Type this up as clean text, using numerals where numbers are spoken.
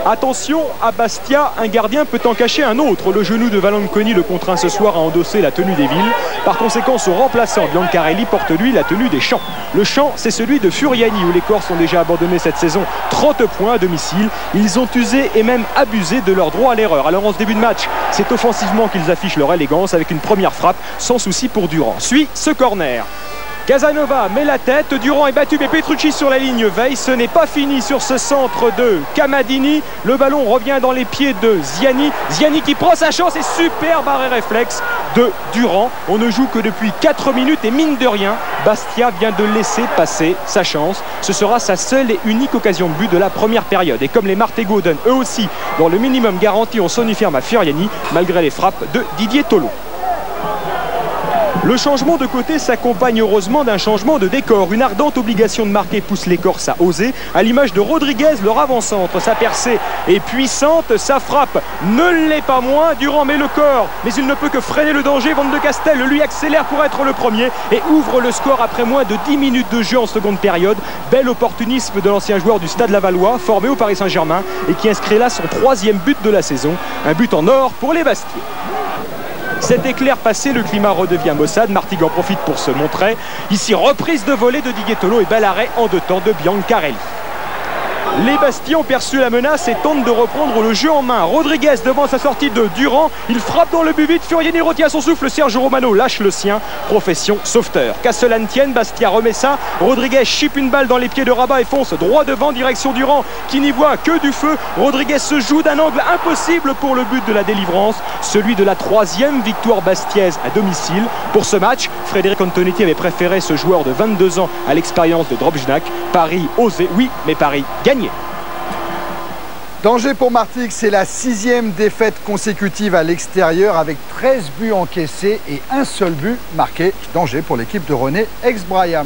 Attention à Bastia, un gardien peut en cacher un autre. Le genou de Valanconi le contraint ce soir à endosser la tenue des villes. Par conséquent, son remplaçant Biancarelli porte lui la tenue des Champs. Le Champ, c'est celui de Furiani où les Corses ont déjà abandonné cette saison 30 points à domicile. Ils ont usé et même abusé de leur droit à l'erreur. Alors en ce début de match, c'est offensivement qu'ils affichent leur élégance avec une première frappe sans souci pour Durand. Suit ce corner. Casanova met la tête, Durand est battu mais Petrucci sur la ligne veille. Ce n'est pas fini sur ce centre de Camadini. Le ballon revient dans les pieds de Ziani. Ziani qui prend sa chance et superbe arrêt réflexe de Durand. On ne joue que depuis 4 minutes et mine de rien, Bastia vient de laisser passer sa chance. Ce sera sa seule et unique occasion de but de la première période. Et comme les Martégots donnent eux aussi dans le minimum garanti, on sonifère à Furiani malgré les frappes de Didier Tolo. Le changement de côté s'accompagne heureusement d'un changement de décor. Une ardente obligation de marquer pousse les Corses à oser. À l'image de Rodriguez, leur avant-centre. Sa percée est puissante, sa frappe ne l'est pas moins. Durand met le corps, mais il ne peut que freiner le danger. Van de Castel lui accélère pour être le premier et ouvre le score après moins de 10 minutes de jeu en seconde période. Bel opportunisme de l'ancien joueur du Stade Lavallois, formé au Paris Saint-Germain et qui inscrit là son 3e but de la saison. Un but en or pour les Bastiais. Cet éclair passé, le climat redevient maussade. Martigues en profite pour se montrer. Ici, reprise de volée de Didier Tolo et bel arrêt en 2 temps de Biancarelli. Les Bastiais ont perçu la menace et tentent de reprendre le jeu en main. Rodriguez devant sa sortie de Durand. Il frappe dans le but vide. Furiani retient son souffle. Sergio Romano lâche le sien. Profession sauveteur. Qu'à cela ne tienne, Bastia remet ça. Rodriguez chip une balle dans les pieds de Rabat et fonce droit devant, direction Durand qui n'y voit que du feu. Rodriguez se joue d'un angle impossible pour le but de la délivrance. Celui de la 3e victoire bastiaise à domicile. Pour ce match, Frédéric Antonetti avait préféré ce joueur de 22 ans à l'expérience de Drobjnak. Paris osé, oui, mais Paris gagné. Danger pour Martigues, c'est la 6e défaite consécutive à l'extérieur avec 13 buts encaissés et un seul but marqué. Danger pour l'équipe de René Exbraya.